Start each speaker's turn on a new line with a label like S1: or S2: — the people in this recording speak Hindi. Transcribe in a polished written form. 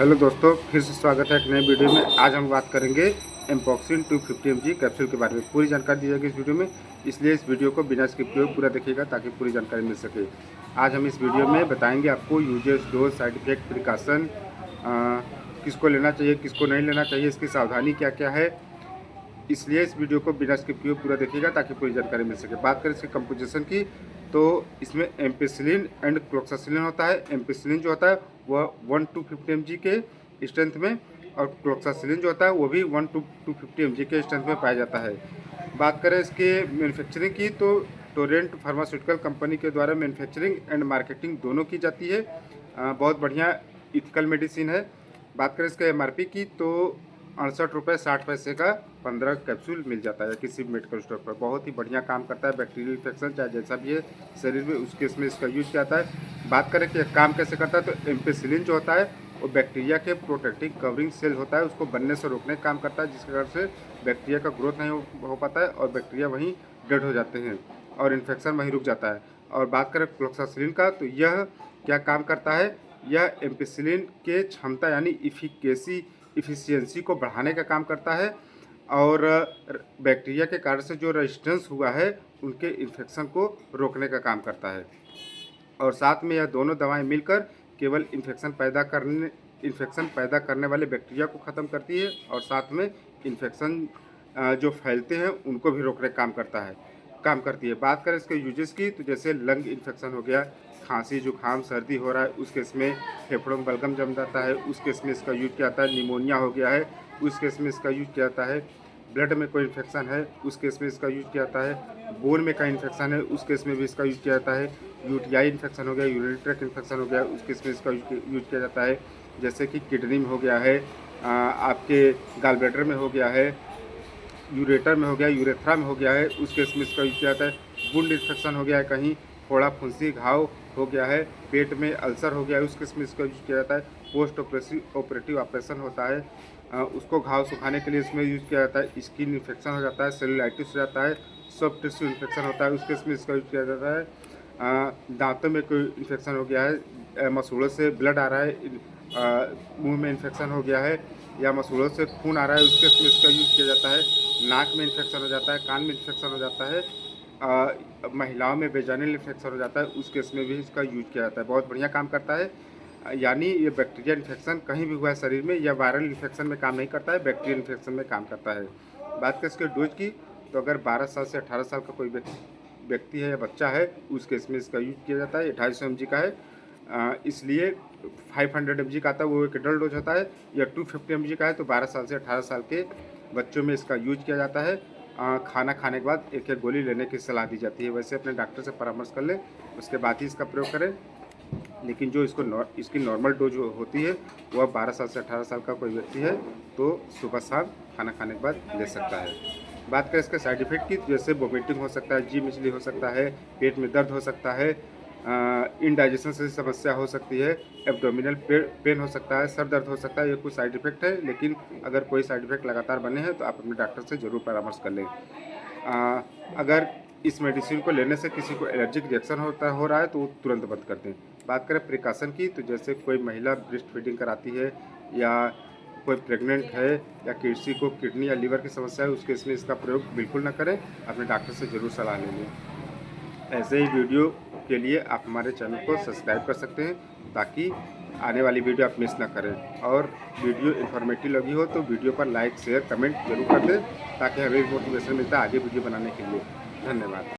S1: हेलो दोस्तों, फिर से स्वागत है एक नए वीडियो में। आज हम बात करेंगे एम्पॉक्सिन 250 mg कैप्सूल के बारे में। पूरी जानकारी दी जाएगी इस वीडियो में, इसलिए इस वीडियो को बिना स्किप किए पूरा देखिएगा ताकि पूरी जानकारी मिल सके। आज हम इस वीडियो में बताएंगे आपको uses, dose, side effect, precaution, किसको लेना चाहिए किसको नहीं लेना चाहिए, इसकी सावधानी क्या क्या है। इसलिए इस वीडियो को बिना स्किप किए पूरा देखिएगा ताकि पूरी जानकारी मिल सके। बात करें इसकी कंपोजिशन की, तो इसमें एम्पिसिलिन एंड क्लोक्सासिलिन होता है। एम्पिसिलिन जो होता है वह 1 to 50 mg के स्ट्रेंथ में, और क्लोक्सासिलिन जो होता है वो भी 1 to 250 mg के स्ट्रेंथ में पाया जाता है। बात करें इसके मैन्युफैक्चरिंग की, तो टोरेंट फार्मास्यूटिकल कंपनी के द्वारा मैन्युफैक्चरिंग एंड मार्केटिंग दोनों की जाती है। बहुत बढ़िया इथिकल मेडिसिन है। बात करें इसके MRP की, तो 68 रुपये 60 पैसे का 15 कैप्सूल मिल जाता है किसी भी मेडिकल स्टोर पर। बहुत ही बढ़िया काम करता है। बैक्टीरियल इन्फेक्शन चाहे जैसा भी है शरीर में, उस केस में इसका यूज किया जाता है। बात करें कि काम कैसे करता है, तो एम्पिसिलिन जो होता है वो बैक्टीरिया के प्रोटेक्टिव कवरिंग सेल होता है, उसको बनने से रोकने का काम करता है, जिसके कारण से बैक्टीरिया का ग्रोथ नहीं हो पाता है और बैक्टीरिया वहीं डेड हो जाते हैं और इन्फेक्शन वहीं रुक जाता है। और बात करें क्लोक्सासिलिन का, तो यह क्या काम करता है, यह एम्पिसिलिन के क्षमता यानी इफिशियंसी को बढ़ाने का काम करता है और बैक्टीरिया के कारण से जो रेजिस्टेंस हुआ है उनके इन्फेक्शन को रोकने का काम करता है। और साथ में यह दोनों दवाएं मिलकर केवल इन्फेक्शन पैदा करने वाले बैक्टीरिया को ख़त्म करती है और साथ में इन्फेक्शन जो फैलते हैं उनको भी रोकने का काम करती है। बात करें इसके यूजेस की, तो जैसे लंग इन्फेक्शन हो गया, खांसी जुकाम सर्दी हो रहा है, उस केस में फेफड़ों में बलगम जम जाता है, उस केस में इसका यूज किया जाता है। निमोनिया हो गया है, उस केस में इसका यूज किया जाता है। ब्लड में कोई इन्फेक्शन है, उस केस में इसका यूज किया जाता है। बोन में का इन्फेक्शन है, उस केस में भी इसका यूज किया जाता है। यूटीआई इन्फेक्शन हो गया, यूरिनरी ट्रैक्ट इन्फेक्शन हो गया, उस केस में इसका यूज किया जाता है। जैसे कि किडनी में हो गया है, आपके गाल ब्लैडर में हो गया है, यूरेटर में हो गया, यूरेथ्रा में हो गया है, उस केस में इसका यूज किया जाता है। वुंड इन्फेक्शन हो गया है, कहीं फोड़ा फुंसी घाव हो गया है, पेट में अल्सर हो गया है, उस केस में इसका यूज किया जाता है। पोस्ट ऑपरेटिव ऑपरेशन होता है, उसको घाव सुखाने के लिए इसमें यूज किया जाता है। स्किन इन्फेक्शन हो जाता है, सेलुलाइटिस हो जाता है, सॉफ्ट टिश्यू इन्फेक्शन होता है, उस केस में इसका यूज किया जाता है। दांतों में कोई इन्फेक्शन हो गया है, मसूड़ों से ब्लड आ रहा है, मुंह में इन्फेक्शन हो गया है या मसूड़ों से खून आ रहा है, उस केस में इसका यूज किया जाता है। नाक में इन्फेक्शन हो जाता है, कान में इन्फेक्शन हो जाता है, महिलाओं में वेजाइनल इन्फेक्शन हो जाता है, उस केस में भी इसका यूज किया जाता है। बहुत बढ़िया काम करता है। यानी ये बैक्टीरिया इन्फेक्शन कहीं भी हुआ है शरीर में, या वायरल इन्फेक्शन में काम नहीं करता है, बैक्टीरियल इन्फेक्शन में काम करता है। बात करें इसके डोज की, तो अगर 12 साल से 18 साल का कोई व्यक्ति है या बच्चा है, उस केस में इसका यूज किया जाता है। 250 mg का है, इसलिए 500 mg का आता है, वो एक एडल्ट डोज होता है। या 250 mg का है, तो 12 साल से 18 साल के बच्चों में इसका यूज किया जाता है। खाना खाने के बाद एक गोली लेने की सलाह दी जाती है। वैसे अपने डॉक्टर से परामर्श कर लें, उसके बाद ही इसका प्रयोग करें। लेकिन जो इसकी नॉर्मल डोज होती है वह 12 साल से 18 साल का कोई व्यक्ति है तो सुबह शाम खाना खाने के बाद ले सकता है। बात करें इसके साइड इफ़ेक्ट की, जैसे वोमिटिंग हो सकता है, जी मिचली हो सकता है, पेट में दर्द हो सकता है, इनडाइजेशन से समस्या हो सकती है, एब्डोमिनल पेन हो सकता है, सर दर्द हो सकता है। ये कुछ साइड इफ़ेक्ट है, लेकिन अगर कोई साइड इफ़ेक्ट लगातार बने हैं तो आप अपने डॉक्टर से ज़रूर परामर्श कर लें। अगर इस मेडिसिन को लेने से किसी को एलर्जिक रिएक्शन हो रहा है तो वो तुरंत बंद कर दें। बात करें प्रिकॉशन की, तो जैसे कोई महिला ब्रेस्ट फीडिंग कराती है या कोई प्रेग्नेंट है या किसी को किडनी या लीवर की समस्या है, उस केस में इसका प्रयोग बिल्कुल ना करें, अपने डॉक्टर से ज़रूर सलाह ले लें। ऐसे ही वीडियो के लिए आप हमारे चैनल को सब्सक्राइब कर सकते हैं ताकि आने वाली वीडियो आप मिस ना करें। और वीडियो इन्फॉर्मेटिव लगी हो तो वीडियो पर लाइक शेयर कमेंट जरूर कर दें ताकि हमें मोटिवेशन मिलता है आगे वीडियो बनाने के लिए। धन्यवाद।